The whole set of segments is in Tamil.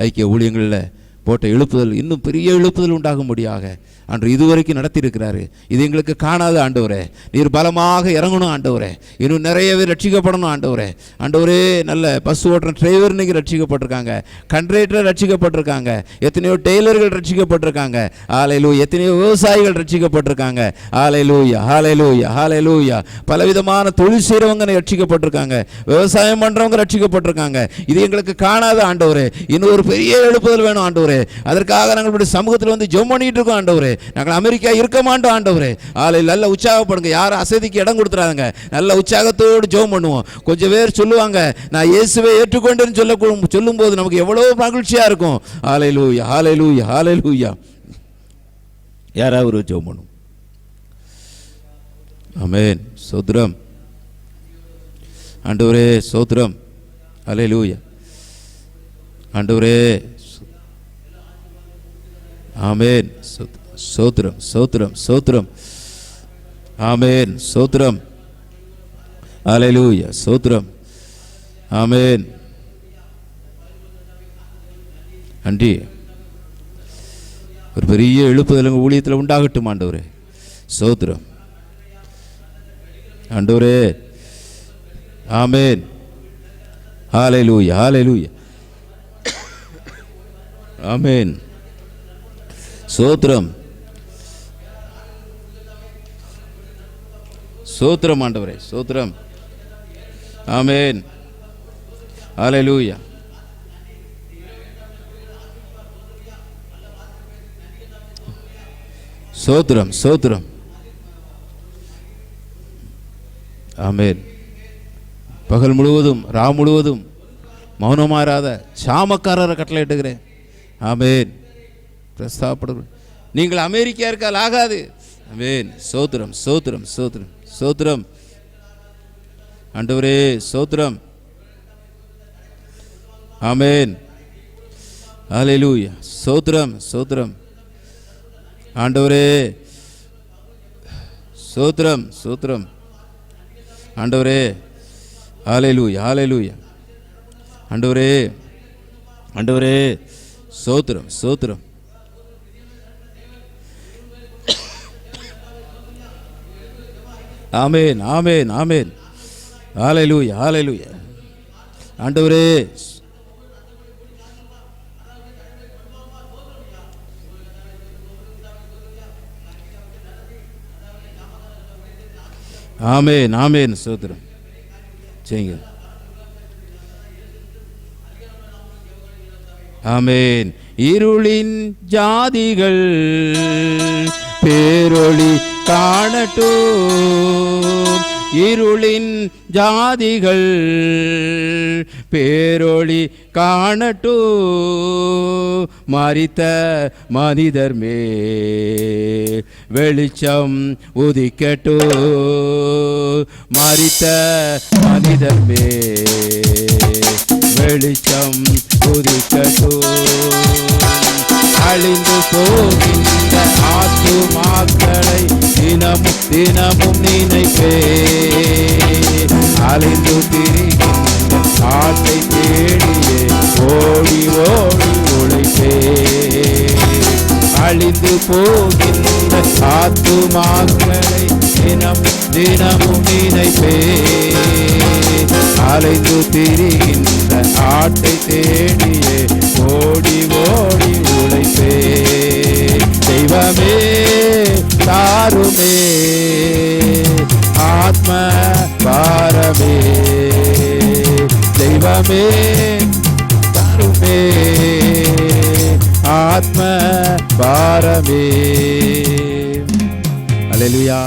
ஐக்கிய ஊழியங்களில் போட்ட எழுப்புதல் இன்னும் பெரிய எழுப்புதல் உண்டாகும்படியாக அன்று இதுவரைக்கும் நடத்தியிருக்கிறாரு. இது எங்களுக்கு காணாத ஆண்டவரே, நீர் பலமாக இறங்கணும் ஆண்டவரே, இன்னும் நிறையவே ரட்சிக்கப்படணும் ஆண்டவரே. ஆண்டவரே, நல்ல பஸ் ஓட்டுற டிரைவர் இன்னைக்கு ரட்சிக்கப்பட்டிருக்காங்க, கண்ட்ரக்டர் ரட்சிக்கப்பட்டிருக்காங்க, எத்தனையோ டெய்லர்கள் ரட்சிக்கப்பட்டிருக்காங்க, ஹல்லேலூயா, எத்தனையோ விவசாயிகள் ரட்சிக்கப்பட்டிருக்காங்க, ஹல்லேலூயா ஹல்லேலூயா ஹல்லேலூயா. பலவிதமான தொழில் செய்கிறவங்க ரட்சிக்கப்பட்டிருக்காங்க, விவசாயம் பண்ணுறவங்க ரட்சிக்கப்பட்டிருக்காங்க. இது எங்களுக்கு காணாத ஆண்டவரே, இன்னும் ஒரு பெரிய எழுப்புதல் வேணும் ஆண்டவரே. அதற்காக நாங்கள் சமூகத்தில் வந்து ஜெபம் பண்ணிட்டு இருக்கோம் ஆண்டவரே. நாங்கள் அமெரிக்கா இருக்க மாட்டோம் ஆண்டவரே. நல்ல உற்சாகப்படுங்க, யாரும் அசதிக்கு இடம் கொடுத்துறாங்க. நல்ல உற்சாகத்தோடு ஜெபம் பண்ணுவோம். கொஞ்சம் பேர் சொல்லுவாங்க, நான் இயேசுவை ஏற்றுக்கொண்டேன்னு சொல்லும் போது நமக்கு எவ்வளவு மகிழ்ச்சியா இருக்கும். ஹல்லேலூயா ஹல்லேலூயா ஹல்லேலூயா. யாராவது ஜெபம் பண்ணுவோம். ஆமென். ஸ்தோத்திரம் ஆண்டவரே, ஸ்தோத்திரம். ஹல்லேலூயா ஆண்டவரே. ஆமென். ஸ்தோத்திரம் ஸ்தோத்திரம் ஸ்தோத்திரம். ஆமென். ஸ்தோத்திரம். ஹல்லேலூயா. ஸ்தோத்திரம். ஆமென். நன்றி. ஒரு பெரிய எழுப்புதல் உங்கள் ஊழியத்தில் உண்டாகட்டும் ஆண்டவரே. ஸ்தோத்திரம் ஆண்டவரே. ஆமென். ஹல்லேலூயா ஹல்லேலூயா. ஆமென். ஸ்தோத்திரம் ஸ்தோத்திரம் ஆண்டவரே. ஸ்தோத்திரம். ஆமென். ஹல்லேலூயா. ஸ்தோத்திரம் ஸ்தோத்திரம். ஆமென். பகல் முழுவதும் ரா முழுவதும் மௌனமாறாத சாமக்காரரை கட்டளை இட்டுகிறேன். ஆமென். பிரஸ்தாபப்படுகிறேன். நீங்கள் அமெரிக்கா இருக்கால் ஆகாது. ஆமென். ஸ்தோத்திரம் ஸ்தோத்திரம் ஸ்தோத்திரம் ஸ்தோத்திரம் ஆண்டவரே. ஸ்தோத்திரம். ஆமென். ஹல்லேலூயா. ஸ்தோத்திரம் ஸ்தோத்திரம் ஆண்டவரே. ஸ்தோத்திரம் ஸ்தோத்திரம் ஆண்டவரே. ஹல்லேலூயா ஹல்லேலூயா ஆண்டவரே. ஆண்டவரே, ஸ்தோத்திரம் ஸ்தோத்திரம். ஆமென் ஆமென் ஆமென். ஹல்லேலூயா ஹல்லேலூயா ஆண்டவரே. ஆமென் ஆமென். ஸ்தோத்திரம் செய்யுங்க. ஆமென். இருளின் ஜாதிகள் பேரொளி காணட்டும். இருளின் ஜாதிகள் பேரொளி காணட்டும். மரித்த மனிதர் மேல் வெளிச்சம் உதிக்கட்டும். மரித்த மனிதர் மேல் வெளிச்சம் உதிக்கட்டும். அழிந்து போகின்ற ஆத்துமாக்களை தினமும் தினமும் நினைப்பே. அழிந்து திரிகின்ற ஆட்டை தேடியே ஓடி ஓடி உழைப்பே. அழிந்து போகின்ற ஆத்துமாக்களை தினமும் தினமும் நினைப்பே. அலைந்து திரிகின்ற ஆட்டை தேடியே ஓடி ஓடி உழைப்பே. தெய்வமே தாருமே ஆத்ம பாரமே. தெய்வமே தாருமே ஆத்ம பாரமே. அல்லேலூயா.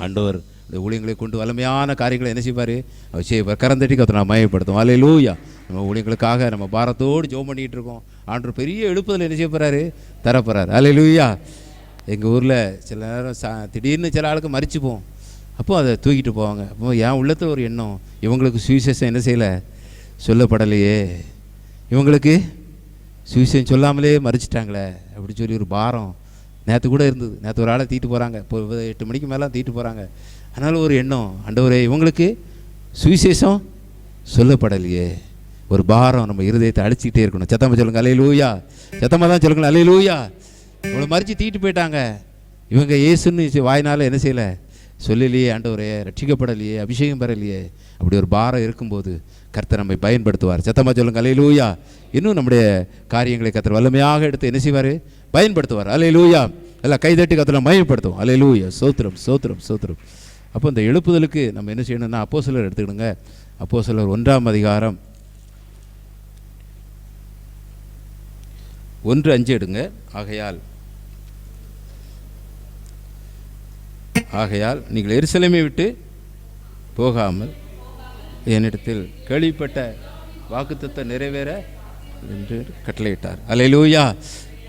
ஆண்டவர் இந்த ஊழியங்களை கொண்டு வலிமையான காரியங்களை என்ன செய்வார்? அவர் செய்வார். கரந்தட்டி கர்த்தரை நாம் மகிமைப்படுத்தும். அல்லேலூயா. நம்ம ஊழியங்களுக்காக நம்ம பாரத்தோடு ஜெபம் பண்ணிகிட்டு இருக்கோம். ஆண்டவர் பெரிய எழுப்புதல் என்ன செய்ய போகிறாரு? தரப்போகிறார். அல்லேலூயா. எங்கள் ஊரில் சில நேரம் திடீர்னு சில ஆளுக்கு மறிச்சுப்போம். அப்போது அதை தூக்கிட்டு போவாங்க. அப்போ என் உள்ளத்தில் ஒரு எண்ணம், இவங்களுக்கு சுவிசேஷம் என்ன செய்யலை, சொல்லப்படலையே, இவங்களுக்கு சுவிசேஷம் சொல்லாமலே மறிச்சிட்டாங்களே அப்படி சொல்லி ஒரு பாரம் நேற்று கூட இருந்தது. நேற்று ஒரு ஆளை தீட்டு போகிறாங்க, இப்போ 8 மணிக்கு மேலே தீட்டு போகிறாங்க. அதனால் ஒரு எண்ணம், ஆண்டவரே இவங்களுக்கு சுவிசேஷம் சொல்லப்படலையே, ஒரு பாரம் நம்ம இருதயத்தை அழிச்சிக்கிட்டே இருக்கணும். சத்தமாக சொல்லுங்கள் அல்லேலூயா. சத்தமாக தான் சொல்லுங்கள் அல்லேலூயா. இவ்வளோ மறித்து தீட்டு போயிட்டாங்க. இவங்க இயேசுன்னு வாயினால என்ன செய்யலை, சொல்லலையே, ஆண்டவரே ரட்சிக்கப்படலையே, அபிஷேகம் பெறலையே. அப்படி ஒரு பாரம் இருக்கும்போது கர்த்தர் நம்மை பயன்படுத்துவார். சத்தமாக சொல்லுங்கள் அல்லேலூயா. இன்னும் நம்முடைய காரியங்களை கர்த்தர் வல்லமையாக எடுத்து என்ன செய்வார், பயன்படுத்துவார். அல்லேலூயா. எல்லாம் கைதட்டி கர்த்தரை மகிமைப்படுத்துவோம். அல்லேலூயா. சோத்திரம் சோத்திரம் சோத்திரம். அப்போ இந்த எழுப்புதலுக்கு நம்ம என்ன செய்யணும்னா, அப்போஸ்தலர் எடுத்துக்கிடுங்க. அப்போஸ்தலர் 1ஆம் அதிகாரம் 1:5 எடுங்க. ஆகையால் நீங்கள் எருசலேமை விட்டு போகாமல் என்னிடத்தில் கேள்விப்பட்ட வாக்குத்தத்தம் நிறைவேற என்று கட்டளையிட்டார். அல்லேலூயா.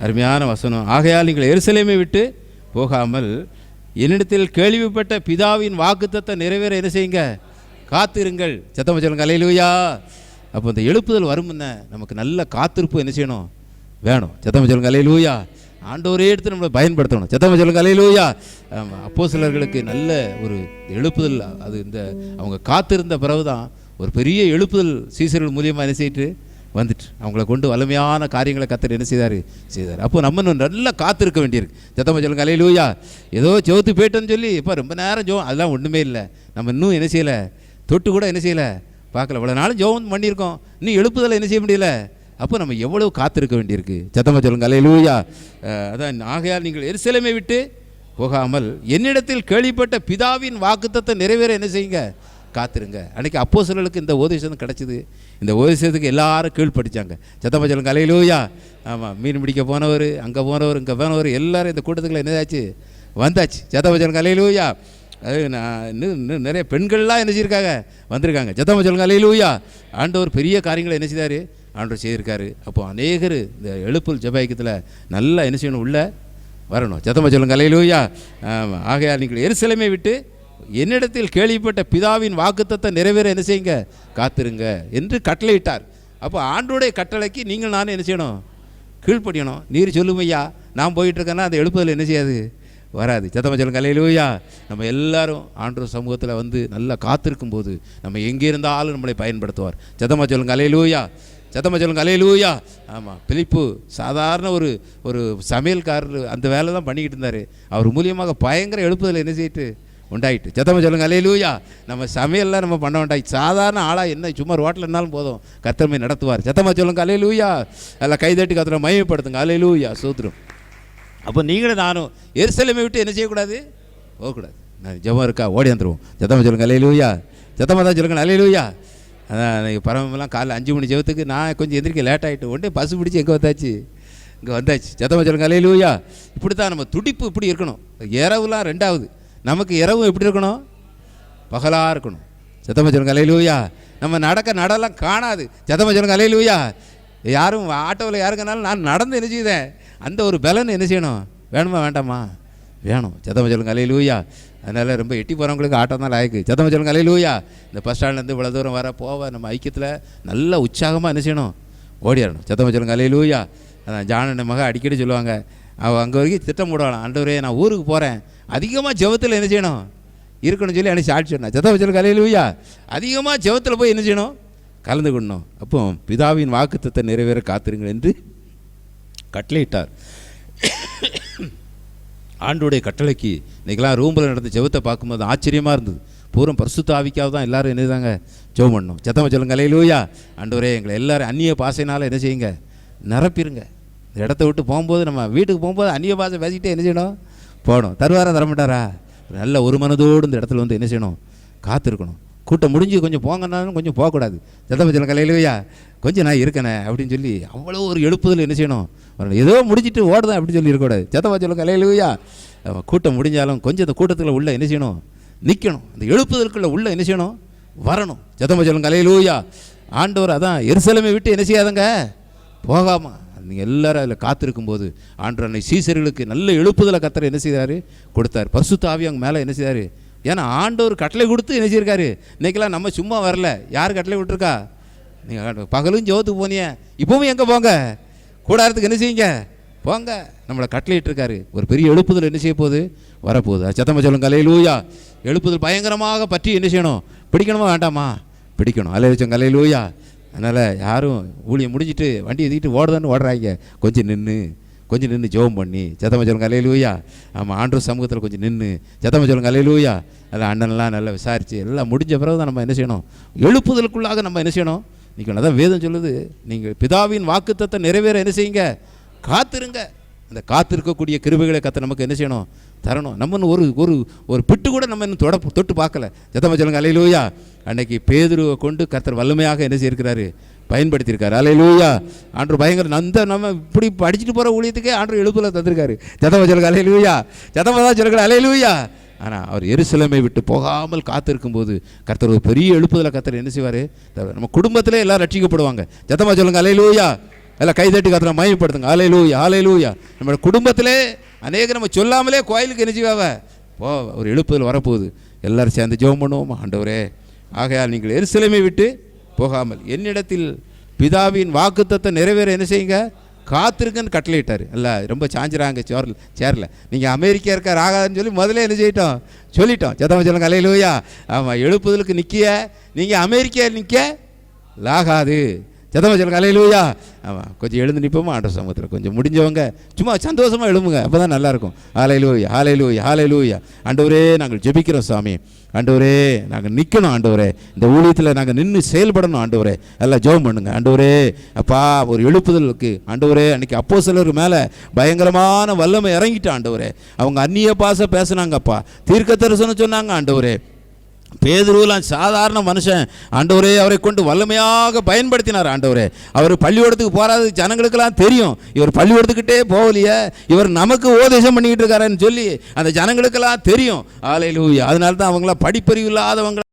அருமையான வசனம். ஆகையால் நீங்கள் எருசலேமை விட்டு போகாமல் என்னிடத்தில் கேள்விப்பட்ட பிதாவின் வாக்குத்தத்தம் நிறைவேற என்ன செய்யுங்க, காத்திருங்கள். சத்தமாக சொல்லுங்க அல்லேலூயா. அப்போ இந்த எழுப்புதல் வருமுன்ன நமக்கு நல்ல காத்திருப்பு என்ன செய்யணும், வேணும். சத்தமாக சொல்லுங்க அல்லேலூயா. ஆண்டவரே எடுத்து நம்மளை பயன்படுத்தணும். சத்தமாக சொல்லுங்க அல்லேலூயா. அப்போஸ்தலர்களுக்கு நல்ல ஒரு எழுப்புதல், அது இந்த அவங்க காத்திருந்த பிறகு தான் ஒரு பெரிய எழுப்புதல் சீசர்கள் மூலியமாக என்ன செய்யிட்டு வந்துட்டு அவங்கள கொண்டு வலிமையான காரியங்களை கர்த்தர் என்ன செய்தார். அப்போ நம்ம நல்லா காத்திருக்க வேண்டியிருக்கு. சத்தமாக சொல்லுங்க அல்லேலூயா. ஏதோ ஜெபத்து போயிட்டோன்னு சொல்லி இப்போ ரொம்ப நேரம் ஜெபம், அதெல்லாம் ஒன்றுமே இல்லை. நம்ம இன்னும் என்ன செய்யலை, தொட்டு கூட என்ன செய்யலை, பார்க்கல. இவ்வளோ நாளும் ஜெபம் பண்ணியிருக்கோம், இன்னும் எழுப்புதலை என்ன செய்ய முடியல. அப்போ நம்ம எவ்வளவு காத்திருக்க வேண்டியிருக்கு. சத்தமாக சொல்லுங்க அல்லேலூயா. அதான் ஆகையால் நீங்கள் எருசலேமை விட்டு போகாமல் என்னிடத்தில் கேள்விப்பட்ட பிதாவின் வாக்குத்தத்தம் நிறைவேற என்ன செய்யுங்க, காத்திருங்க. அன்றைக்கி அப்போஸ்தலர்களுக்கு இந்த உபதேசம் கிடச்சிது. இந்த உபதேசத்துக்கு எல்லாரும் கீழ்ப்படிச்சாங்க. சத்தமாக சொல்லுங்க அல்லேலூயா. ஆமாம், மீன் பிடிக்க போனவர், அங்கே போனவர், இங்கே போனவர், எல்லாரும் இந்த கூட்டத்துக்குள்ள என்னதாச்சு வந்தாச்சு. சத்தமாக சொல்லுங்க அல்லேலூயா. அது இன்னும் நிறைய பெண்கள்லாம் என்ன செய்யிருக்காங்க, வந்திருக்காங்க. சத்தமாக சொல்லுங்க அல்லேலூயா. ஆண்டவர் பெரிய காரியங்களை என்ன செய்தார், ஆண்டவர் செய்திருக்காரு. அப்போ அநேகர் இந்த எழுப்புதல் ஜெப ஐக்கியத்தில் நல்லா என்ன செய்யணும், உள்ள வரணும். சத்தமாக சொல்லுங்க அல்லேலூயா. ஆகையால் நீங்கள் எருசலேமை விட்டு என்னிடத்தில் கேள்விப்பட்ட பிதாவின் வாக்குத்தத்தம் நிறைவேற என்ன செய்யுங்க, காத்திருங்க என்று கட்டளையிட்டார். அப்போ ஆண்டோடைய கட்டளைக்கு நீங்கள் நானும் என்ன செய்யணும், கீழ்ப்படியணும். நீர் சொல்லும் ஐயா, நான் போயிட்டு இருக்கேன்னா அந்த எழுப்புதல் என்ன செய்யாது, வராது. சத்தமாக சொல்லுங்க அல்லேலூயா. நம்ம எல்லாரும் ஆண்டவர் சமூகத்தில் வந்து நல்லா காத்திருக்கும் போது நம்ம எங்கே இருந்தாலும் நம்மளை பயன்படுத்துவார். சத்தமாக சொல்லுங்க அல்லேலூயா. சத்தமாக சொல்லுங்க அல்லேலூயா. ஆமாம், பிலிப்பு சாதாரண ஒரு சமையல்காரர் அந்த வேலை தான் பண்ணிக்கிட்டு இருந்தார். அவர் மூலியமாக பயங்கர எழுப்புதல் என்ன செய்யிட்டு உண்டாயிட்டு. சத்தமாக சொல்லுங்க அல்லேலூயா. நம்ம சமையல்லாம் நம்ம பண்ண வேண்டாம், சாதாரண ஆளாக என்ன சும்மா ரோட்டில் இருந்தாலும் போதும், கர்த்தர் நடத்துவார். சத்தமாக சொல்லுங்க அல்லேலூயா. எல்லாம் கைதட்டி கர்த்தரை மகிமைப்படுத்துங்க. அல்லேலூயா. சோத்திரம். அப்போ நீங்களும் நானும் எருசலேமை விட்டு என்ன செய்யக்கூடாது, போகக்கூடாது. நான் ஜெபம் இருக்கா ஓடி வந்துடுவோம். சத்தமாக சொல்லுங்க அல்லேலூயா. சத்தமாக தான் சொல்லுங்க அல்லேலூயா. அதான் எனக்கு பரவமெல்லாம் காலைல 5 மணி ஜெபத்துக்கு நான் கொஞ்சம் எந்திரிக்க லேட் ஆகிட்டு உடனே பஸ் பிடிச்சி இங்கே வந்தாச்சு. சத்தமாக சொல்லுங்க அல்லேலூயா. இப்படி தான் நம்ம துடிப்பு இப்படி இருக்கணும். இரவுலாம் ரெண்டாவது, நமக்கு இரவும் எப்படி இருக்கணும், பகலாக இருக்கணும். சத்தமாக சொல்லுங்க அல்லேலூயா. நம்ம நடலாம் காணாது. சத்தமாக சொல்லுங்க அல்லேலூயா. யாரும் ஆட்டோவில் யாருக்குனாலும் நான் நடந்து என்ன செய்தேன், அந்த ஒரு பலன் என்ன செய்யணும், வேணுமா வேண்டாமா, வேணும். சத்தமாக சொல்லுங்க அல்லேலூயா. அதனால் ரொம்ப எட்டி போகிறவங்களுக்கு ஆட்டோ தான் லாய்க்கு. சத்தமாக சொல்லுங்க அல்லேலூயா. இந்த பஸ் ஸ்டாண்ட்லேருந்து இவ்வளோ தூரம் வர போக நம்ம ஐக்கியத்தில் நல்ல உற்சாகமாக என்ன செய்யணும், ஓடிடணும். சத்தமாக சொல்லுங்க அல்லேலூயா. அதான் ஜானன மக அடிக்கடி சொல்லுவாங்க, அவள் அங்கே வரைக்கும் திட்டம் போடுவாங்க, ஆண்டவரே நான் ஊருக்கு போகிறேன், அதிகமாக ஜெபத்தில் என்ன செய்யணும் இருக்கணும்னு சொல்லி எனக்கு சாட்சி சொன்னேன். சத்தமாக சொல்லுங்க அல்லேலூயா. அதிகமாக ஜெபத்தில் போய் என்ன செய்யணும், கலந்து கொள்ளணும். அப்போ பிதாவின் வாக்குத்தத்தை நிறைவேற காத்திருங்கள் என்று கட்டளையிட்டார். ஆண்டோடைய கட்டளைக்கு இன்றைக்கெல்லாம் ரூமில் நடந்த ஜெபத்தை பார்க்கும்போது ஆச்சரியமாக இருந்தது. பூரம் பரிசுத்த ஆவிக்காக தான் எல்லோரும் என்னதாங்க ஜெபம் பண்ணணும். சத்தமாக சொல்லுங்க அல்லேலூயா. ஆண்டவரே எங்களை எல்லோரும் அந்நிய பாசையினால் என்ன செய்யுங்க, நிரப்பிடுங்க. இந்த இடத்த விட்டு போகும்போது, நம்ம வீட்டுக்கு போகும்போது அந்நிய பாசை பேசிக்கிட்டே என்ன செய்யணும், போகணும். தருவாரா தரமாட்டாரா, நல்ல ஒரு மனதோடு இந்த இடத்துல வந்து என்ன செய்யணும், காத்திருக்கணும். கூட்டம் முடிஞ்சு கொஞ்சம் போங்கன்னாலும் கொஞ்சம் போகக்கூடாது. சத்தமாக சொல்லுங்க அல்லேலூயா. கொஞ்சம் நான் இருக்கனே அப்படின்னு சொல்லி அவ்வளோ ஒரு எழுப்புதல் என்ன செய்யணும், ஏதோ முடிச்சுட்டு ஓடுதான் அப்படின்னு சொல்லி இருக்கக்கூடாது. சத்தமாக சொல்லுங்க அல்லேலூயா. கூட்டம் முடிஞ்சாலும் கொஞ்சம் இந்த கூட்டத்தில் உள்ள என்ன செய்யணும், நிற்கணும். அந்த எழுப்புதலுக்குள்ள உள்ள என்ன செய்யணும், வரணும். சத்தமாக சொல்லுங்க அல்லேலூயா. ஆண்டவர் அதான் எருசலேமை விட்டு என்ன செய்யாதங்க, போகாமல் நீங்கள் எல்லோரும் அதில் காத்திருக்கும் போது ஆண்டவர் அன்னை சீசர்களுக்கு நல்ல எழுப்புதலை கர்த்தர் என்ன செய்தார், கொடுத்தார். பரிசுத்த ஆவி அவங்க மேலே என்ன செய்தார். ஏன்னா ஆண்டவர் கட்டளை கொடுத்து என்ன செய்யிருக்காரு. இன்றைக்கெல்லாம் நம்ம சும்மா வரல, யார் கட்டளை விட்டுருக்கா, நீங்கள் பகலும் ஜோத்துக்கு போனிய, இப்போவும் எங்கே போங்க, கூடாரத்துக்கு என்ன செய்யுங்க, போங்க. நம்மளை கட்டளையிட்டிருக்காரு. ஒரு பெரிய எழுப்புதல் என்ன செய்ய போகுது, வரப்போகுது. சத்தமாக சொல்லுங்க அல்லேலூயா. எழுப்புதல் பயங்கரமாக பற்றி என்ன செய்யணும், பிடிக்கணுமா வேண்டாமா, பிடிக்கணும். அல்லேலூயா. அதனால் யாரும் ஊழியம் முடிஞ்சிட்டு வண்டி எதிக்கிட்டு ஓடுதான்னு ஓடுறாங்க. கொஞ்சம் நின்று ஜெபம் பண்ணி சத்தமாக சொல்லுங்க அல்லேலூயா. ஆமாம், ஆண்டவர் சமூகத்தில் கொஞ்சம் நின்று சத்தமாக சொல்லுங்க அல்லேலூயா. அதில் அண்ணன்லாம் நல்லா விசாரித்து எல்லாம் முடிஞ்ச பிறகு தான் நம்ம என்ன செய்யணும், எழுப்புதலுக்குள்ளாக நம்ம என்ன செய்யணும். நீங்கள் அதான் வேதம் சொல்லுது, நீங்கள் பிதாவின் வாக்குத்தத்தத்தை நிறைவேற என்ன செய்யுங்க, காத்திருங்க. அந்த காத்திருக்கக்கூடிய கிருபைகளை கத்த நமக்கு என்ன செய்யணும், தரணும். நம்ம ஒரு ஒரு ஒரு பிட்டு கூட நம்ம இன்னும் தொட்டு பார்க்கல. சத்தமாக சொல்லுங்க அல்லேலூயா. அன்னைக்கு பேதுருவை கொண்டு கர்த்தர் வல்லமையாக என்ன செய்யிருக்கிறாரு, பயன்படுத்தியிருக்காரு. அல்லேலூயா. ஆண்டவர் பயங்கர நம்ம இப்படி படிச்சுட்டு போகிற ஊழியத்துக்கே ஆண்டவர் எழுப்புதலை தந்திருக்காரு. சத்தமாக சொல்லுங்க அல்லேலூயா. சத்தமாக தான் சொல்லுங்க அல்லேலூயா. ஆனால் அவர் எருசலேமை விட்டு போகாமல் காத்திருக்கும்போது கர்த்தர் ஒரு பெரிய எழுப்புதலை கர்த்தர் என்ன செய்வார், நம்ம குடும்பத்திலே எல்லாம் ரட்சிக்கப்படுவாங்க. சத்தமாக சொல்லுங்க அல்லேலூயா. எல்லாம் கைதட்டி கர்த்தரை மகிமைப்படுத்துங்க. அல்லேலூயா அல்லேலூயா. நம்ம குடும்பத்திலே அநேக நம்ம சொல்லாமலே கோயிலுக்கு என்ன செய்வாங்க, ஒரு எழுப்புதல் வரப்போகுது. எல்லாரும் சேர்ந்து ஜெபம் பண்ணுவோம். ஆண்டவரே, ஆகையால் நீங்கள் எருசலேமை விட்டு போகாமல் என்னிடத்தில் பிதாவின் வாக்குத்தத்தை நிறைவேற என்ன செய்யுங்க, காத்திருக்குன்னு கட்டளையிட்டார். இல்லை ரொம்ப சாஞ்சிராங்க சேரில். நீங்கள் அமெரிக்கா இருக்கார் ஆகாதுன்னு சொல்லி முதல்ல என்ன சொல்லிட்டோம். சத்தமாக சொல்லுங்க அல்லேலூயா. ஆமாம், எழுப்புதலுக்கு நிற்க நீங்கள் அமெரிக்கா நிற்க லாகாது. சத்தமாக சொல்லுங்க அல்லேலூயா. ஆமாம், கொஞ்சம் எழுந்து நிற்போமா ஆண்டவர் சமூகத்தில். கொஞ்சம் முடிஞ்சவங்க சும்மா சந்தோஷமாக எழுமுங்க, அப்போ தான் நல்லாயிருக்கும். ஹல்லேலூயா ஹல்லேலூயா ஹல்லேலூயா. ஆண்டவரே, நாங்கள் ஜெபிக்கிறோம் சாமி. ஆண்டவரே, நாங்கள் நிற்கணும். ஆண்டவரே, இந்த ஊழியத்தில் நாங்கள் நின்று செயல்படணும். ஆண்டவரே, எல்லாம் ஜெபம் பண்ணுங்க. ஆண்டவரே அப்பா, ஒரு எழுப்புதலுக்கு ஆண்டவரே, அன்றைக்கி அப்போஸ்தலர் மேலே பயங்கரமான வல்லமை இறங்கிட்டு ஆண்டவரே, அவங்க அந்நிய பாஷை பேசுனாங்கப்பா, தீர்க்க தரிசனம் சொன்னாங்க. ஆண்டவரே, பேதுருவெல்லாம் சாதாரண மனுஷன் ஆண்டவரே, அவரை கொண்டு வல்லமையாக பயன்படுத்தினார். ஆண்டவரே, அவர் பள்ளிக்கூடத்துக்கு போகாத ஜனங்களுக்கெல்லாம் தெரியும், இவர் பள்ளிக்கூடத்துக்கிட்டே போகலையே, இவர் நமக்கு உபதேசம் பண்ணிக்கிட்டு இருக்காருன்னு சொல்லி அந்த ஜனங்களுக்கெல்லாம் தெரியும். அல்லேலூயா. அதனால தான் அவங்களாம் படிப்பறிவு இல்லாதவங்க